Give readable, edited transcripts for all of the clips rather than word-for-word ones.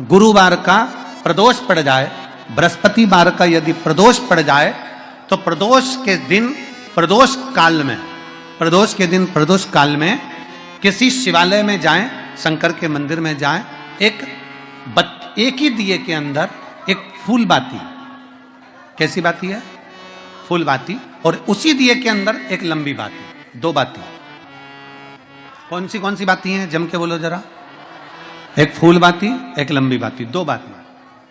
गुरुवार का प्रदोष पड़ जाए, बृहस्पतिवार का यदि प्रदोष पड़ जाए तो प्रदोष के दिन प्रदोष काल में किसी शिवालय में जाएं, शंकर के मंदिर में जाएं, एक ही दिए के अंदर एक फूल बाती, कैसी बाती है? फूल बाती, और उसी दिए के अंदर एक लंबी बाती, दो बाती। कौन सी बाती हैं? जम के बोलो जरा। एक फूल बाती, एक लंबी बाती, दो बाती।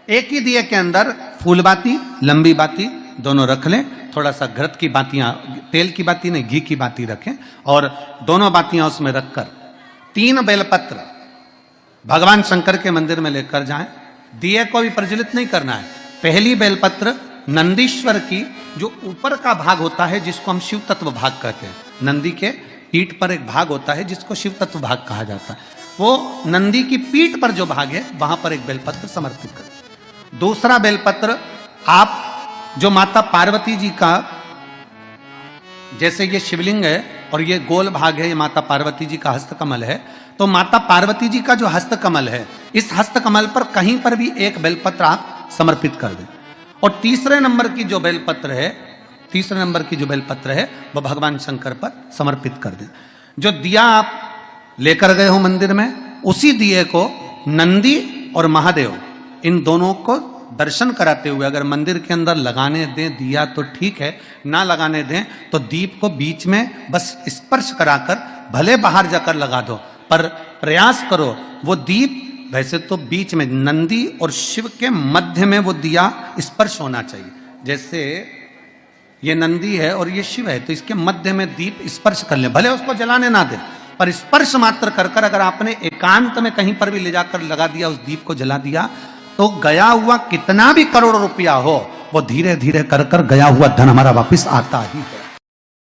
एक ही दिए के अंदर फूल बाती, लंबी बाती दोनों रख लें। थोड़ा सा घृत की बातियां, तेल की बाती नहीं, घी की बाती रखें, और दोनों बातियां उसमें रखकर 3 बेलपत्र भगवान शंकर के मंदिर में लेकर जाएं। दिए को भी प्रज्वलित नहीं करना है। पहली बेलपत्र नंदीश्वर की जो ऊपर का भाग होता है, जिसको हम शिव तत्व भाग कहते हैं, नंदी के पीठ पर एक भाग होता है जिसको शिव तत्व भाग कहा जाता है, वो नंदी की पीठ पर जो भाग है वहां पर एक बेलपत्र समर्पित करें। दूसरा बेलपत्र आप जो माता पार्वती जी का, जैसे ये शिवलिंग है और ये गोल भाग है, ये माता पार्वती जी का हस्तकमल है, तो माता पार्वती जी का जो हस्तकमल है, इस हस्तकमल पर कहीं पर भी एक बेलपत्र आप समर्पित कर दें। और तीसरे नंबर की जो बेलपत्र है वो भगवान शंकर पर समर्पित कर दें। जो दिया आप लेकर गए हो मंदिर में, उसी दिए को नंदी और महादेव इन दोनों को दर्शन कराते हुए अगर मंदिर के अंदर लगाने दें दिया तो ठीक है, ना लगाने दें तो दीप को बीच में बस स्पर्श कराकर भले बाहर जाकर लगा दो, पर प्रयास करो वो दीप, वैसे तो बीच में नंदी और शिव के मध्य में वो दिया स्पर्श होना चाहिए। जैसे ये नंदी है और ये शिव है, तो इसके मध्य में दीप स्पर्श कर ले, भले उसको जलाने ना दे, पर स्पर्श मात्र कर अगर आपने एकांत में कहीं पर भी ले जाकर लगा दिया, उस दीप को जला दिया, तो गया हुआ कितना भी करोड़ रुपया हो, वो धीरे धीरे कर गया हुआ धन हमारा वापस आता ही है।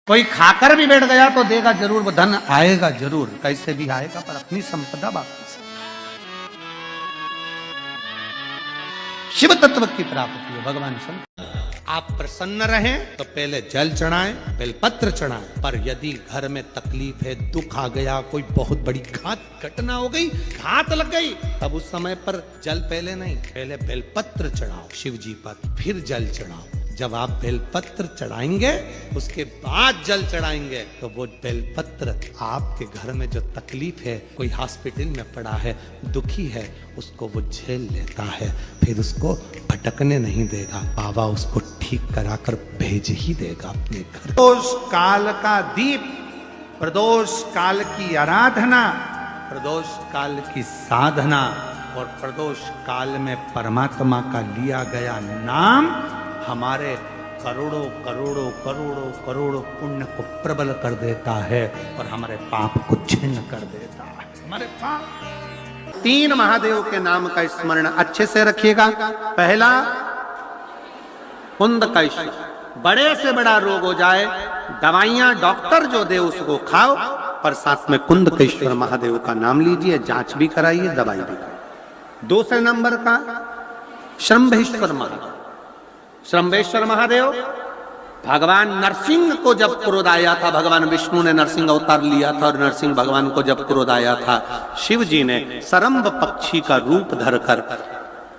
कोई खाकर भी बैठ गया तो देगा जरूर, वो धन आएगा जरूर, कैसे भी आएगा, पर अपनी संपदा वापस। शिव तत्व की प्राप्ति है भगवान शंकर। आप प्रसन्न रहें तो पहले जल चढ़ाएं, बेलपत्र चढ़ाएं, पर यदि घर में तकलीफ है, दुख आ गया, कोई बहुत बड़ी घटना हो गई, घात लग गई, तब उस समय पर जल पहले नहीं, पहले बेलपत्र चढ़ाओ शिव जी पर, फिर जल चढ़ाओ। जब आप बेलपत्र चढ़ाएंगे उसके बाद जल चढ़ाएंगे तो वो बेलपत्र आपके घर में जो तकलीफ है, कोई हॉस्पिटल में पड़ा है, दुखी है, उसको वो झेल लेता है, फिर उसको भटकने नहीं देगा, बाबा उसको ठीक कराकर भेज ही देगा अपने घर। प्रदोष काल का दीप, प्रदोष काल की आराधना, प्रदोष काल की साधना और प्रदोष काल में परमात्मा का लिया गया नाम हमारे करोड़ों करोड़ों करोड़ों करोड़ों पुण्य को प्रबल कर देता है और हमारे पाप को छिन्न कर देता है। हमारे पाप 3 महादेव के नाम का स्मरण अच्छे से रखिएगा। पहला कुंदकेश्वर, बड़े से बड़ा रोग हो जाए, दवाइयां डॉक्टर जो दे उसको खाओ, पर साथ में कुंदकेश्वर महादेव का नाम लीजिए, जांच भी कराइए, दवाई भी कराइए। दूसरे नंबर का शंभेश्वर महादेव। शंभेश्वर महादेव भगवान नरसिंह को जब क्रोध आया था, भगवान विष्णु ने नरसिंह अवतार लिया था और नरसिंह भगवान को जब क्रोध आया था, शिव जी ने सरम्भ पक्षी का रूप धरकर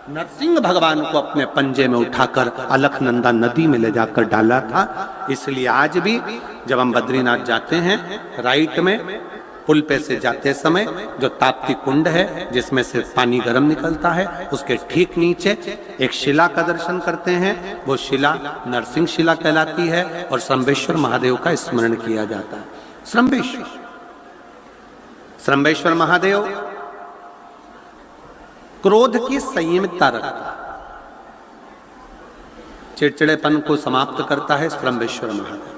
नरसिंह भगवान को अपने पंजे में उठाकर अलकनंदा नदी में ले जाकर डाला था। इसलिए आज भी जब हम बद्रीनाथ जाते हैं, राइट में पुल पे से जाते समय जो ताप्ती कुंड है जिसमें से पानी गर्म निकलता है, उसके ठीक नीचे एक शिला का दर्शन करते हैं। वो शिला नरसिंह शिला कहलाती है और शंभेश्वर महादेव का स्मरण किया जाता है। शंभेश्वर महादेव क्रोध की संयमितता रखता है, चिड़चिड़ेपन को समाप्त करता है शंभेश्वर महादेव।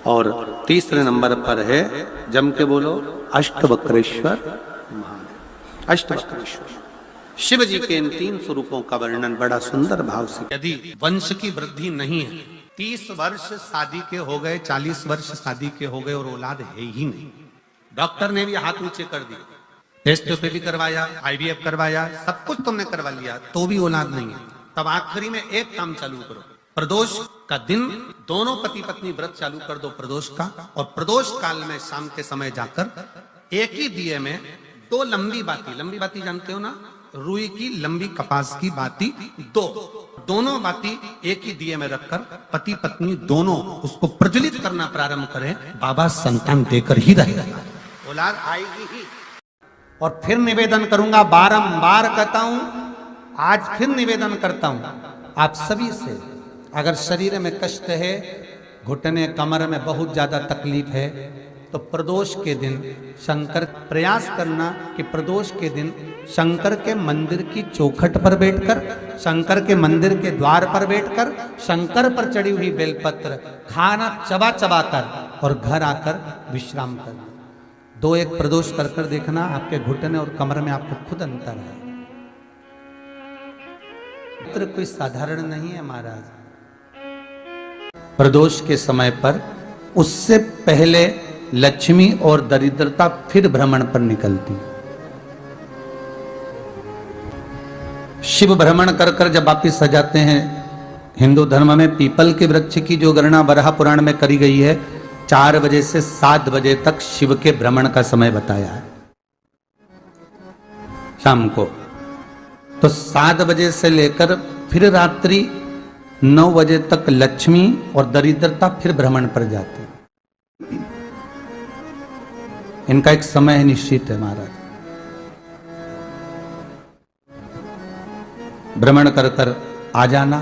और तीसरे नंबर पर है, जम के बोलो, अष्टवक्रेश्वर महादेव। अष्टवक्रेश्वर शिव जी के इन 3 स्वरूपों का वर्णन बड़ा सुंदर भाव से। यदि वंश की वृद्धि नहीं है, 30 वर्ष शादी के हो गए, 40 वर्ष शादी के हो गए और औलाद है ही नहीं, डॉक्टर ने भी हाथ ऊंचे कर दिए, टेस्ट भी करवाया, IVF करवाया, सब कुछ तुमने करवा लिया, तो भी औलाद नहीं है, तब आखिरी में एक काम चालू करो, प्रदोष का दिन दोनों पति पत्नी व्रत चालू कर दो प्रदोष का, और प्रदोष काल में शाम के समय जाकर एक ही दिए में 2 लंबी बाती जानते हो ना, रुई की लंबी कपास की बाती दोनों बाती एक ही दिए में रखकर पति पत्नी दोनों उसको प्रज्वलित करना प्रारंभ करें, बाबा संतान देकर ही रहेगा, औलाद आएगी ही। और फिर निवेदन करूंगा, बारंबार कहता हूं, आज फिर निवेदन करता हूं आप सभी से, अगर शरीर में कष्ट है, घुटने कमर में बहुत ज्यादा तकलीफ है, तो प्रदोष के दिन शंकर प्रयास करना कि प्रदोष के दिन शंकर के मंदिर की चौखट पर बैठकर, शंकर के मंदिर के द्वार पर बैठकर शंकर पर चढ़ी हुई बेलपत्र खाना चबा चबा कर और घर आकर विश्राम करना। 2-1 प्रदोष कर कर देखना, आपके घुटने और कमर में आपको खुद अंतर है। मित्र कोई साधारण नहीं है महाराज। प्रदोष के समय पर उससे पहले लक्ष्मी और दरिद्रता फिर भ्रमण पर निकलती है। शिव भ्रमण कर कर जब वापिस आ जाते हैं, हिंदू धर्म में पीपल के वृक्ष की जो गणना वराह पुराण में करी गई है, 4 बजे से 7 बजे तक शिव के भ्रमण का समय बताया है शाम को। तो 7 बजे से लेकर फिर रात्रि 9 बजे तक लक्ष्मी और दरिद्रता फिर भ्रमण पर जाती है। इनका एक समय निश्चित है महाराज। भ्रमण कर कर आ जाना।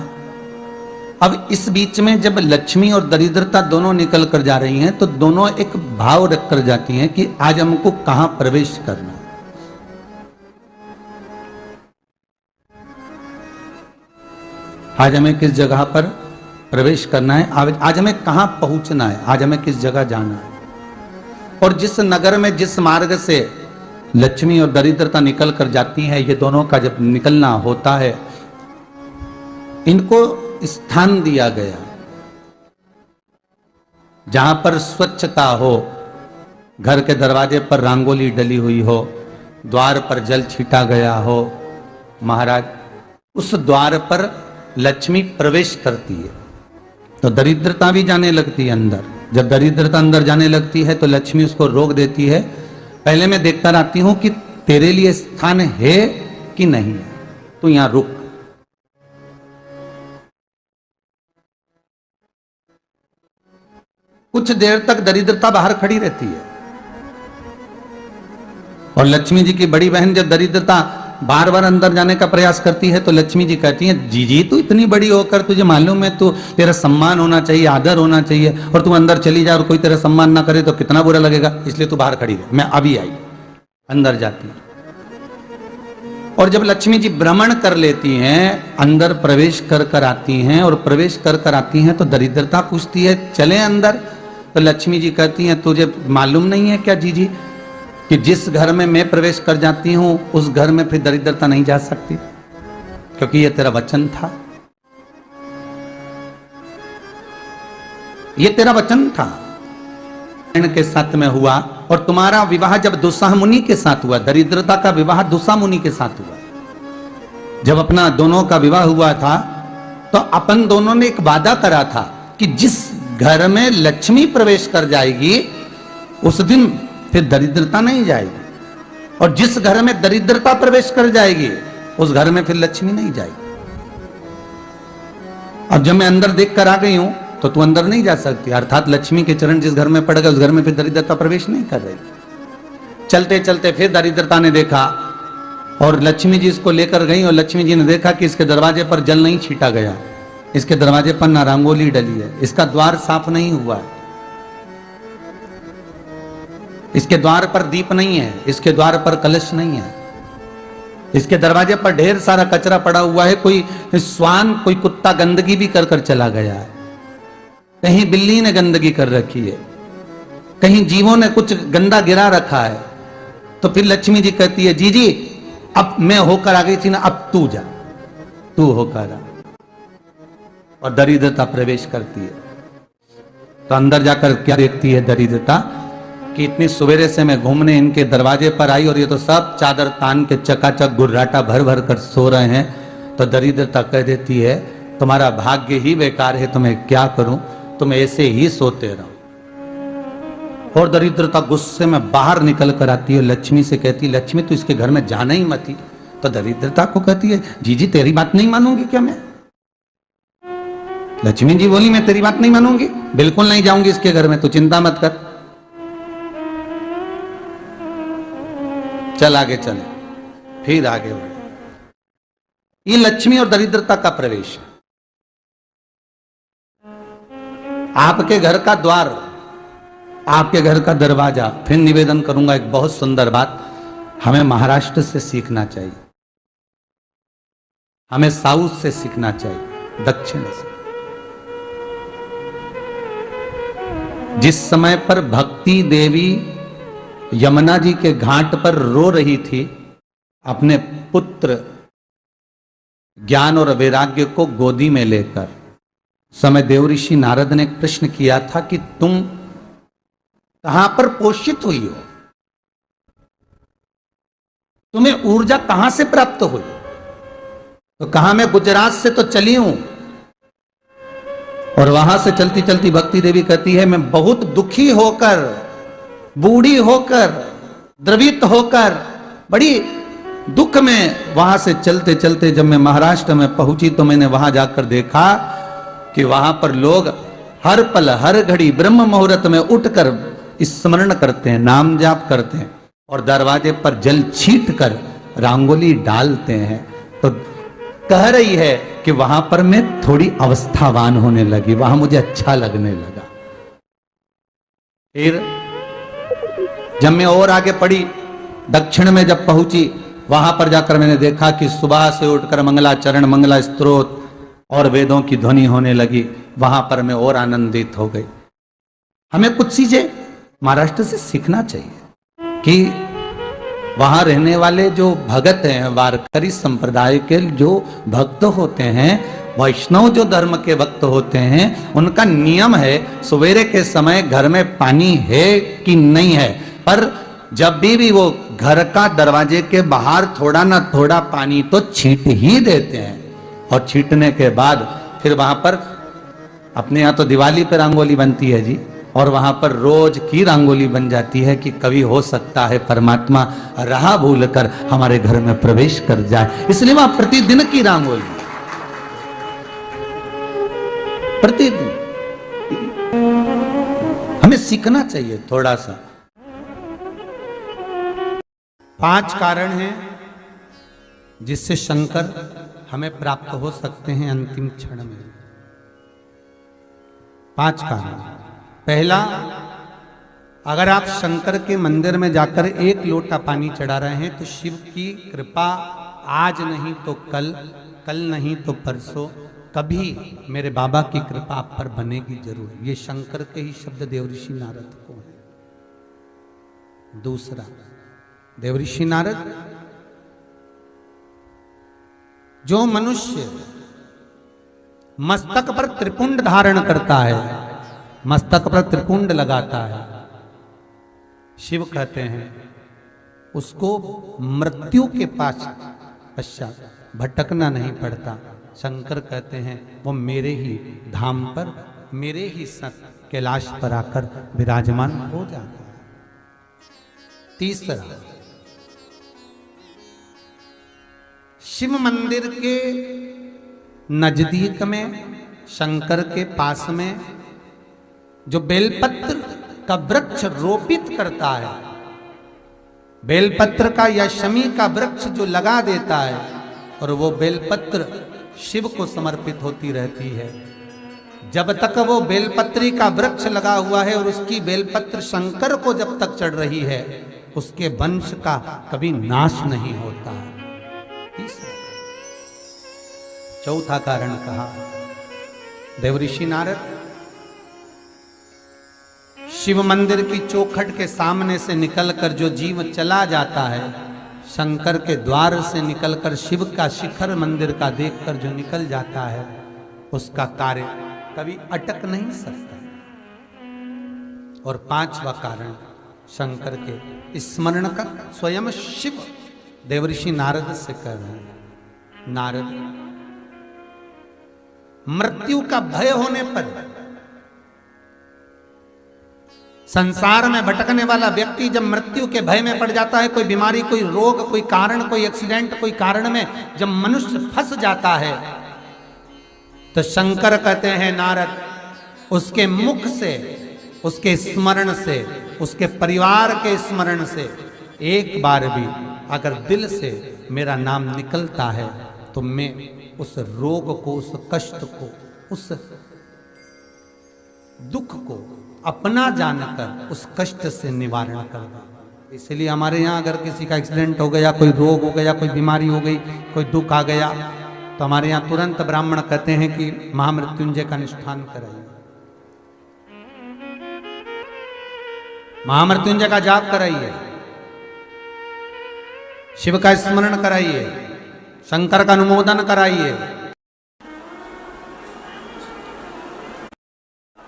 अब इस बीच में जब लक्ष्मी और दरिद्रता दोनों निकल कर जा रही हैं, तो दोनों एक भाव रख कर जाती हैं कि आज हमको कहां प्रवेश करना है। आज हमें किस जगह पर प्रवेश करना है, आज हमें कहां पहुंचना है, आज हमें किस जगह जाना है। और जिस नगर में जिस मार्ग से लक्ष्मी और दरिद्रता निकल कर जाती है, ये दोनों का जब निकलना होता है, इनको स्थान दिया गया जहां पर स्वच्छता हो, घर के दरवाजे पर रंगोली डली हुई हो, द्वार पर जल छीटा गया हो। महाराज उस द्वार पर लक्ष्मी प्रवेश करती है तो दरिद्रता भी जाने लगती है अंदर। जब दरिद्रता अंदर जाने लगती है तो लक्ष्मी उसको रोक देती है, पहले मैं देखकर आती हूं कि तेरे लिए स्थान है कि नहीं है, तू यहां रुक। कुछ देर तक दरिद्रता बाहर खड़ी रहती है और लक्ष्मी जी की बड़ी बहन जब दरिद्रता बार बार अंदर जाने का प्रयास करती है तो लक्ष्मी जी कहती हैं, जीजी तू इतनी बड़ी होकर तुझे मालूम है तू तेरा सम्मान होना चाहिए, आदर होना चाहिए, और तू अंदर चली जा और कोई तेरा सम्मान ना करे तो कितना बुरा लगेगा, इसलिए तू बाहर खड़ी रहे, मैं अभी आई। अंदर जाती है और जब लक्ष्मी जी भ्रमण कर लेती हैं, अंदर प्रवेश कर कर आती हैं, और प्रवेश कर कर आती हैं तो दरिद्रता पूछती है चले अंदर, तो लक्ष्मी जी कहती हैं तुझे मालूम नहीं है क्या जीजी कि जिस घर में मैं प्रवेश कर जाती हूं उस घर में फिर दरिद्रता नहीं जा सकती, क्योंकि यह तेरा वचन था, यह तेरा वचन था के साथ में हुआ। और तुम्हारा विवाह जब दुस्साह मुनि के साथ हुआ, दरिद्रता का विवाह दुस्साह मुनि के साथ हुआ, जब अपना दोनों का विवाह हुआ था तो अपन दोनों ने एक वादा करा था कि जिस घर में लक्ष्मी प्रवेश कर जाएगी उस दिन फिर दरिद्रता नहीं जाएगी, और जिस घर में दरिद्रता प्रवेश कर जाएगी उस घर में फिर लक्ष्मी नहीं जाएगी। अब जब मैं अंदर देख कर आ गई हूं तो तू अंदर नहीं जा सकती, अर्थात लक्ष्मी के चरण जिस घर में पड़ गए उस घर में फिर दरिद्रता प्रवेश नहीं कर रही। चलते चलते फिर दरिद्रता ने देखा और लक्ष्मी जी इसको लेकर गई, और लक्ष्मी जी ने देखा कि इसके दरवाजे पर जल नहीं छीटा गया, इसके दरवाजे पर ना रंगोली डली है, इसका द्वार साफ नहीं हुआ है, इसके द्वार पर दीप नहीं है, इसके द्वार पर कलश नहीं है, इसके दरवाजे पर ढेर सारा कचरा पड़ा हुआ है, कोई स्वान कोई कुत्ता गंदगी भी कर कर चला गया है, कहीं बिल्ली ने गंदगी कर रखी है, कहीं जीवों ने कुछ गंदा गिरा रखा है। तो फिर लक्ष्मी जी कहती है जी अब मैं होकर आ गई थी ना, अब तू जा, तू होकर आ, और दरिद्रता प्रवेश करती है। तो अंदर जाकर क्या देखती है दरिद्रता कि इतनी सवेरे से मैं घूमने इनके दरवाजे पर आई और ये तो सब चादर तान के चकाचक गुर्राटा भर भर कर सो रहे हैं। तो दरिद्रता कह देती है तुम्हारा भाग्य ही बेकार है, तुम्हें क्या करूं, तुम ऐसे ही सोते रहो। और दरिद्रता गुस्से में बाहर निकल कर आती है, लक्ष्मी से कहती लक्ष्मी तू इसके घर में जाना ही मत, तो दरिद्रता को कहती है जी जी तेरी बात नहीं मानूंगी क्या मैं? लक्ष्मी जी बोली मैं तेरी बात नहीं मानूंगी, बिल्कुल नहीं जाऊंगी इसके घर में, तू चिंता मत कर। चल आगे चले, फिर आगे बढ़े। ये लक्ष्मी और दरिद्रता का प्रवेश है। आपके घर का द्वार, आपके घर का दरवाजा। फिर निवेदन करूंगा एक बहुत सुंदर बात, हमें महाराष्ट्र से सीखना चाहिए, हमें साउथ से सीखना चाहिए, दक्षिण से। जिस समय पर भक्ति देवी यमुना जी के घाट पर रो रही थी अपने पुत्र ज्ञान और वैराग्य को गोदी में लेकर, समय देवऋषि नारद ने एक प्रश्न किया था कि तुम कहां पर पोषित हुई हो, तुम्हें ऊर्जा कहां से प्राप्त हुई? तो कहा मैं गुजरात से तो चली हूं। और वहां से चलती चलती भक्ति देवी कहती है मैं बहुत दुखी होकर, बूढ़ी होकर, द्रवित होकर, बड़ी दुख में वहां से चलते चलते जब मैं महाराष्ट्र में पहुंची तो मैंने वहां जाकर देखा कि वहां पर लोग हर पल हर घड़ी ब्रह्म मुहूर्त में उठकर स्मरण करते हैं, नाम जाप करते हैं और दरवाजे पर जल छीट कर रंगोली डालते हैं। तो कह रही है कि वहां पर मैं थोड़ी अवस्थावान होने लगी, वहां मुझे अच्छा लगने लगा। फिर जब मैं और आगे पड़ी, दक्षिण में जब पहुंची, वहां पर जाकर मैंने देखा कि सुबह से उठकर मंगलाचरण, मंगला स्तोत्र और वेदों की ध्वनि होने लगी। वहां पर मैं और आनंदित हो गई। हमें कुछ चीजें महाराष्ट्र से सीखना चाहिए कि वहां रहने वाले जो भगत हैं, वारकरी संप्रदाय के जो भक्त होते हैं, वैष्णव जो धर्म के भक्त होते हैं, उनका नियम है सवेरे के समय घर में पानी है कि नहीं है, पर जब भी वो घर का दरवाजे के बाहर थोड़ा ना थोड़ा पानी तो छींट ही देते हैं। और छींटने के बाद फिर वहां पर, अपने यहाँ तो दिवाली पर रंगोली बनती है जी, और वहां पर रोज की रंगोली बन जाती है कि कभी हो सकता है परमात्मा राह भूल कर हमारे घर में प्रवेश कर जाए, इसलिए वहां प्रतिदिन की रंगोली, प्रतिदिन। हमें सीखना चाहिए थोड़ा सा। 5 कारण हैं जिससे शंकर हमें प्राप्त हो सकते हैं अंतिम क्षण में। 5 कारण। पहला, अगर आप शंकर के मंदिर में जाकर 1 लोटा पानी चढ़ा रहे हैं तो शिव की कृपा आज नहीं तो कल, कल नहीं तो परसों, कभी मेरे बाबा की कृपा आप पर बनेगी जरूर। ये शंकर के ही शब्द देवऋषि नारद को है। दूसरा, देवऋषि नारद, जो मनुष्य मस्तक पर त्रिपुंड धारण करता है, मस्तक पर त्रिपुंड लगाता है, शिव कहते हैं उसको मृत्यु के पश्चात भटकना नहीं पड़ता। शंकर कहते हैं वो मेरे ही धाम पर, मेरे ही संग कैलाश पर आकर विराजमान हो जाता है। तीसरा, शिव मंदिर के नजदीक में, शंकर के पास में जो बेलपत्र का वृक्ष रोपित करता है, बेलपत्र का या शमी का वृक्ष जो लगा देता है, और वो बेलपत्र शिव को समर्पित होती रहती है। जब तक वो बेलपत्री का वृक्ष लगा हुआ है और उसकी बेलपत्र शंकर को जब तक चढ़ रही है, उसके वंश का कभी नाश नहीं होता। चौथा कारण कहा देवऋषि नारद, शिव मंदिर की चौखट के सामने से निकलकर जो जीव चला जाता है, शंकर के द्वार से निकलकर शिव का शिखर मंदिर का देखकर जो निकल जाता है, उसका कार्य कभी अटक नहीं सकता। और 5वां कारण शंकर के स्मरण का स्वयं शिव देवऋषि नारद से कह रहे हैं, नारद, मृत्यु का भय होने पर संसार में भटकने वाला व्यक्ति जब मृत्यु के भय में पड़ जाता है, कोई बीमारी, कोई रोग, कोई कारण, कोई एक्सीडेंट, कोई कारण में जब मनुष्य फंस जाता है, तो शंकर कहते हैं नारद, उसके मुख से, उसके स्मरण से, उसके परिवार के स्मरण से एक बार भी अगर दिल से मेरा नाम निकलता है तो मैं उस रोग को, उस कष्ट को, उस दुख को अपना जानकर उस कष्ट से निवारण कर दूं। इसलिए हमारे यहाँ अगर किसी का एक्सीडेंट हो गया, कोई रोग हो गया, कोई बीमारी हो गई, कोई दुख आ गया, तो हमारे यहाँ तुरंत ब्राह्मण कहते हैं कि महामृत्युंजय का अनुष्ठान कराइए, महामृत्युंजय का जाप कराइए, शिव का स्मरण कराइए, शंकर का अनुमोदन कराइए।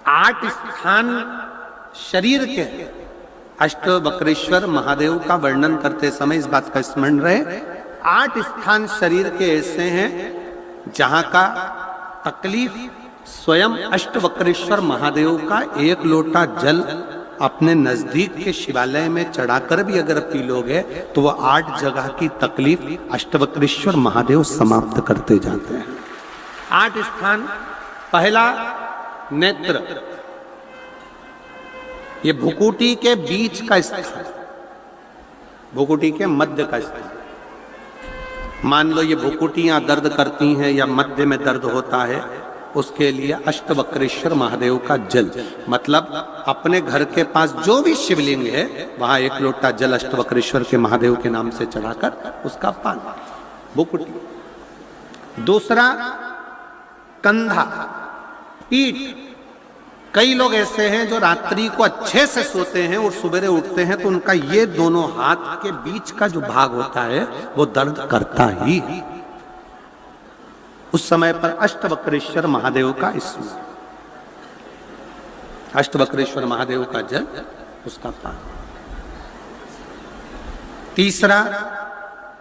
8 स्थान शरीर के अष्टवक्रेश्वर महादेव का वर्णन करते समय इस बात का स्मरण रहे, 8 स्थान शरीर के ऐसे हैं जहां का तकलीफ स्वयं अष्टवक्रेश्वर महादेव का 1 लोटा जल अपने नजदीक के शिवालय में चढ़ाकर भी अगर पी लोगे तो वो 8 जगह की तकलीफ अष्टवक्रेश्वर महादेव समाप्त करते जाते हैं। 8 स्थान, पहला नेत्र, ये भुकुटी के बीच का स्थान, भुकुटी के मध्य का स्थान। मान लो ये भुकुटियां दर्द करती हैं या मध्य में दर्द होता है, उसके लिए अष्टवक्रेश्वर महादेव का जल, मतलब अपने घर के पास जो भी शिवलिंग है वहां 1 लोटा जल अष्टवक्रेश्वर के महादेव के नाम से चढ़ाकर उसका पान, भुकुटी। दूसरा कंधा, पीठ। कई लोग ऐसे हैं जो रात्रि को अच्छे से सोते हैं और सवेरे उठते हैं तो उनका ये दोनों हाथ के बीच का जो भाग होता है वो दर्द करता ही। उस समय पर अष्टवक्रेश्वर महादेव का स्मरण, अष्टवक्रेश्वर महादेव का जल, उसका पान। तीसरा,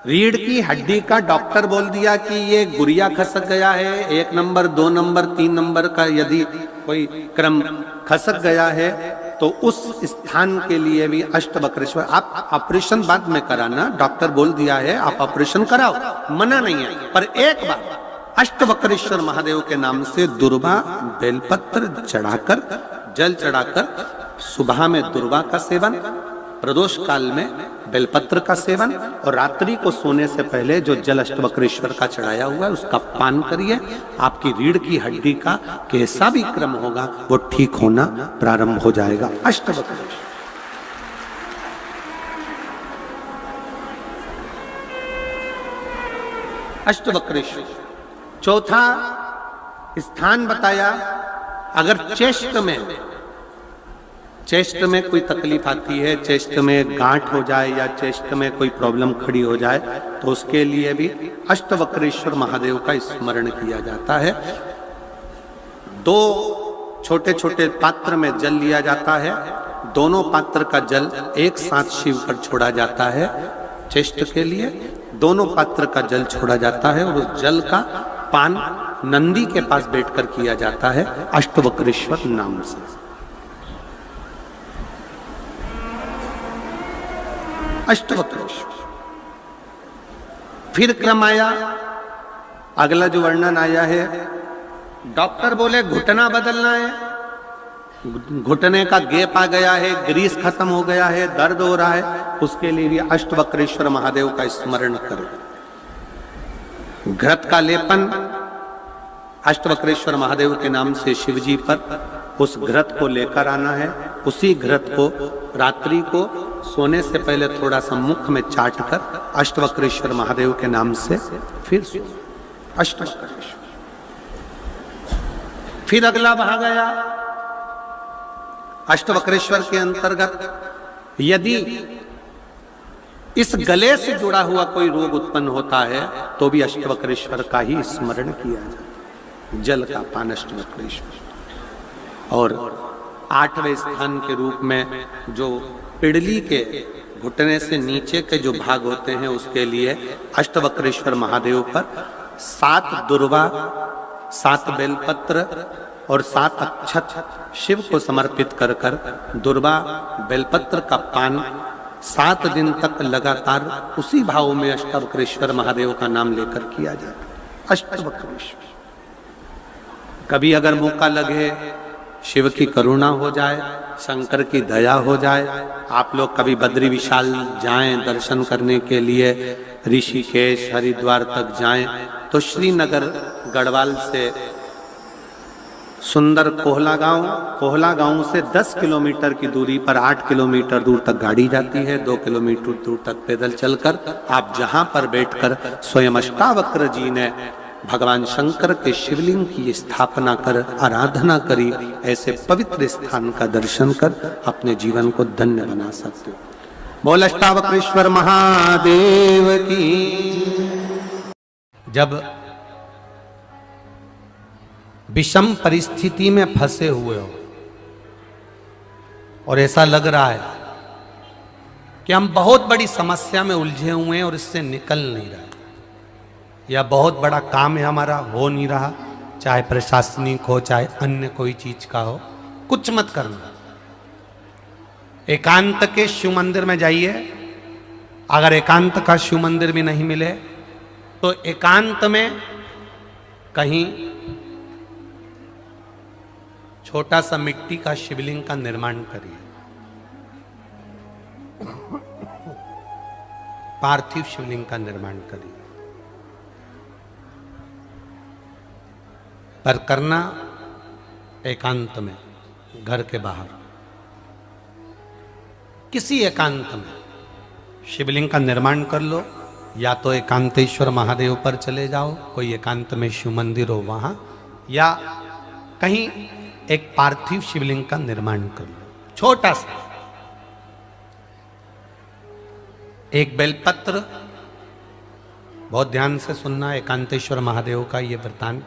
रीढ़ की हड्डी का डॉक्टर बोल दिया कि ये गुरिया खसक गया है, 1 नंबर, 2 नंबर, 3 नंबर का यदि कोई क्रम खसक गया है तो उस स्थान के लिए भी अष्टवक्रेश्वर। आप ऑपरेशन बाद में कराना, डॉक्टर बोल दिया है आप ऑपरेशन कराओ, मना नहीं है, पर एक बार अष्टवक्रेश्वर महादेव के नाम से दुर्वा बेलपत्र चढ़ाकर, जल चढ़ाकर, सुबह में दुर्वा का सेवन, प्रदोष काल में बेलपत्र का सेवन, और रात्रि को सोने से पहले जो जल अष्टवक्रेश्वर का चढ़ाया हुआ है उसका पान करिए। आपकी रीढ़ की हड्डी का कैसा भी क्रम होगा वो ठीक होना प्रारंभ हो जाएगा। अष्टवक्रेश्वर, अष्टवक्रेश्वर। चौथा स्थान बताया, अगर चेस्ट में कोई तकलीफ आती है, चेस्ट में गांठ हो जाए या चेस्ट में कोई प्रॉब्लम खड़ी हो जाए तो उसके लिए भी अष्टवक्रेश्वर महादेव का स्मरण किया जाता है। 2 छोटे छोटे पात्र में जल लिया जाता है, दोनों पात्र का जल एक साथ शिव पर छोड़ा जाता है। चेस्ट के लिए दोनों पात्र का जल छोड़ा जाता है और उस जल का पान नंदी के पास बैठकर किया जाता है अष्टवक्रेश्वर नाम से। अष्टवक्रेश्वर। फिर क्रम आया, अगला जो वर्णन आया है, डॉक्टर बोले घुटना बदलना है, घुटने का गैप आ गया है, ग्रीस खत्म हो गया है, दर्द हो रहा है, उसके लिए भी अष्टवक्रेश्वर महादेव का स्मरण करें। घृत का लेपन अष्टवक्रेश्वर महादेव के नाम से शिवजी पर उस घृत को लेकर आना है। उसी घृत को रात्रि को सोने से पहले थोड़ा सा मुख में चाट कर अष्टवक्रेश्वर महादेव के नाम से फिर अष्टवक्रेश्वर। फिर अगला भाग आया अष्टवक्रेश्वर के अंतर्गत यदि इस गले से जुड़ा हुआ कोई रोग उत्पन्न होता है तो भी अष्टवक्रेश्वर का ही स्मरण किया जाए। जल का पान अष्टवक्रेश्वर। और 8वें स्थान के रूप में जो पिड़ली के घुटने से नीचे के जो भाग होते हैं उसके लिए अष्टवक्रेश्वर महादेव पर 7 दुर्वा, 7 बेलपत्र, और 7 अक्षत शिव को समर्पित कर कर दुर्वा बेलपत्र का पान 7 दिन तक लगातार उसी भाव में अष्टवक्रेश्वर महादेव का नाम लेकर किया जाता। अष्टवक्रेश्वर, कभी अगर मौका लगे, शिव की करुणा हो जाए, शंकर की दया हो जाए, आप लोग कभी बद्री विशाल जाएं दर्शन करने के लिए, ऋषिकेश हरिद्वार तक जाएं, तो श्रीनगर गढ़वाल से सुंदर कोहला गांव से 10 किलोमीटर की दूरी पर 8 किलोमीटर दूर तक गाड़ी जाती है, 2 किलोमीटर दूर तक पैदल चलकर आप जहां पर बैठकर स्वयं अष्टावक्र जी ने भगवान शंकर के शिवलिंग की स्थापना कर आराधना करी, ऐसे पवित्र स्थान का दर्शन कर अपने जीवन को धन्य बना सकते हो। बोल अष्टावक्रेश्वर महादेव की। जब विषम परिस्थिति में फंसे हुए हो और ऐसा लग रहा है कि हम बहुत बड़ी समस्या में उलझे हुए हैं और इससे निकल नहीं रहे, या बहुत बड़ा काम है हमारा, हो नहीं रहा, चाहे प्रशासनिक हो चाहे अन्य कोई चीज का हो, कुछ मत करना। एकांत के शिव मंदिर में जाइए। अगर एकांत का शिव मंदिर भी नहीं मिले तो एकांत में कहीं छोटा सा मिट्टी का शिवलिंग का निर्माण करिए, पार्थिव शिवलिंग का निर्माण करिए, पर करना एकांत में, घर के बाहर किसी एकांत में शिवलिंग का निर्माण कर लो। या तो एकांतेश्वर महादेव पर चले जाओ, कोई एकांत में शिव मंदिर हो वहां, या कहीं एक पार्थिव शिवलिंग का निर्माण कर लो, छोटा सा। एक बेलपत्र, बहुत ध्यान से सुनना, एकांतेश्वर महादेव का ये वृतांत।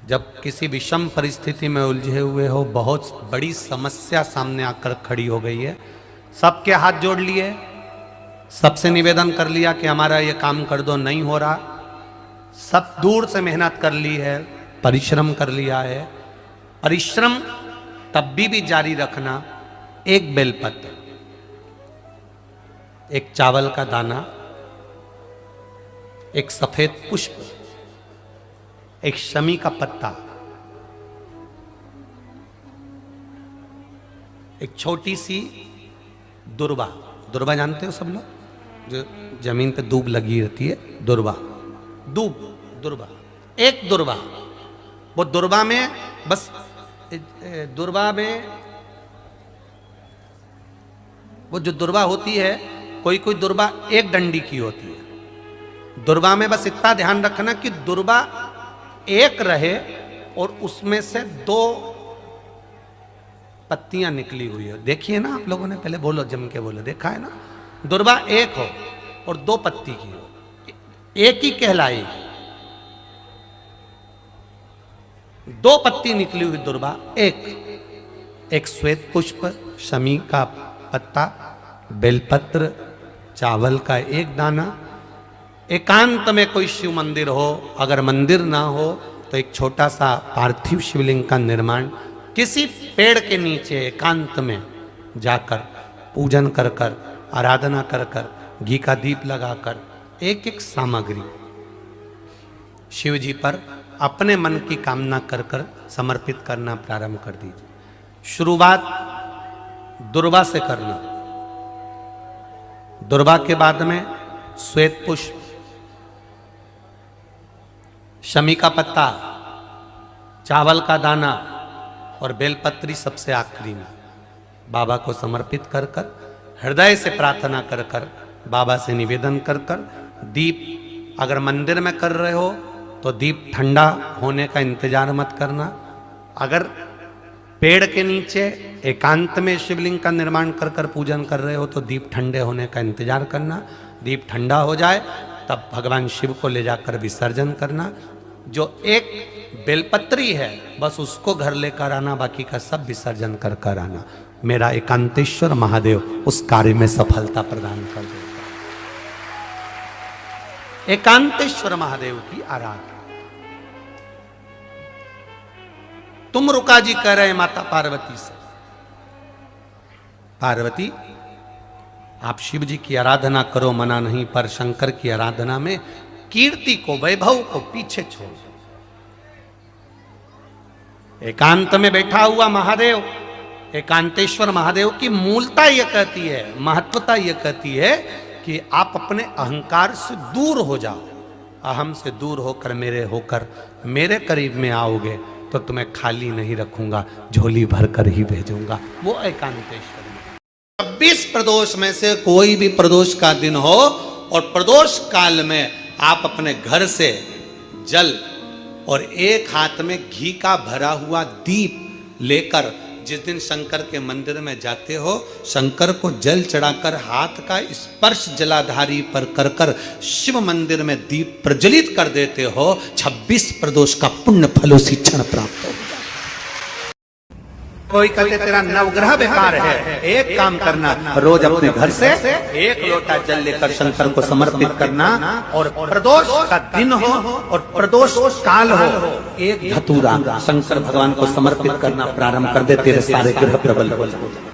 जब किसी विषम परिस्थिति में उलझे हुए हो, बहुत बड़ी समस्या सामने आकर खड़ी हो गई है, सबके हाथ जोड़ लिए, सबसे निवेदन कर लिया कि हमारा ये काम कर दो, नहीं हो रहा, सब दूर से मेहनत कर ली है, परिश्रम कर लिया है, परिश्रम तब भी जारी रखना। एक बेलपत्र, एक चावल का दाना, एक सफेद पुष्प, एक शमी का पत्ता, एक छोटी सी दुर्वा। दुर्वा जानते हो सब लोग, जो जमीन पे दूब लगी रहती है, दुर्वा, दुर्वा, एक दुर्वा। वो दुर्वा में बस, दुर्वा में वो जो दुर्वा होती है, कोई कोई दुर्वा एक डंडी की होती है। दुर्वा में बस इतना ध्यान रखना कि दुर्वा एक रहे और उसमें से 2 पत्तियां निकली हुई है। देखिए ना आप लोगों ने, पहले बोलो, जम के बोलो, देखा है ना? दुर्वा एक हो और 2 पत्ती की हो, एक ही कहलाएगी। 2 पत्ती निकली हुई दुर्वा, एक श्वेत पुष्प, शमी का पत्ता, बेलपत्र, चावल का एक दाना। एकांत में कोई शिव मंदिर हो, अगर मंदिर ना हो तो एक छोटा सा पार्थिव शिवलिंग का निर्माण किसी पेड़ के नीचे एकांत में जाकर पूजन कर कर, आराधना कर कर, घी का दीप लगाकर, एक एक सामग्री शिव जी पर अपने मन की कामना कर कर समर्पित करना प्रारंभ कर दीजिए। शुरुआत दुर्वा से करना। दुर्वा के बाद में श्वेत पुष्प, शमी का पत्ता, चावल का दाना और बेलपत्री सबसे आखिरी में बाबा को समर्पित कर कर, हृदय से प्रार्थना कर कर, बाबा से निवेदन कर कर, दीप अगर मंदिर में कर रहे हो तो दीप ठंडा होने का इंतजार मत करना। अगर पेड़ के नीचे एकांत में शिवलिंग का निर्माण कर कर पूजन कर रहे हो तो दीप ठंडे होने का इंतजार करना। दीप ठंडा हो जाए तब भगवान शिव को ले जाकर विसर्जन करना। जो एक बेलपत्री है बस उसको घर लेकर आना, बाकी का सब विसर्जन कर कर आना। मेरा एकांतेश्वर महादेव उस कार्य में सफलता प्रदान कर देगा। एकांतेश्वर महादेव की आराधना। तुम रुका जी कह रहे हैं माता पार्वती से, पार्वती आप शिव जी की आराधना करो, मना नहीं, पर शंकर की आराधना में कीर्ति को, वैभव को पीछे छोड़। एकांत में बैठा हुआ महादेव, एकांतेश्वर महादेव की मूलता यह कहती है, महत्वता यह कहती है कि आप अपने अहंकार से दूर हो जाओ। अहम से दूर होकर मेरे करीब में आओगे तो तुम्हें खाली नहीं रखूंगा, झोली भर कर ही भेजूंगा। वो एकांतेश्वर। 26 प्रदोष में से कोई भी प्रदोष का दिन हो और प्रदोष काल में आप अपने घर से जल और एक हाथ में घी का भरा हुआ दीप लेकर जिस दिन शंकर के मंदिर में जाते हो, शंकर को जल चढ़ाकर हाथ का स्पर्श जलाधारी पर कर कर शिव मंदिर में दीप प्रज्वलित कर देते हो, 26 प्रदोष का पुण्य फल उसी क्षण प्राप्त हो। कोई कहते तेरा नवग्रह बेकार है, एक काम करना, रोज अपने घर से एक लोटा जल लेकर शंकर को समर्पित करना, और प्रदोष का दिन हो और प्रदोष काल हो, एक धतूरा शंकर भगवान को समर्पित करना प्रारंभ कर दे, तेरे सारे ग्रह प्रबल हो जाएंगे।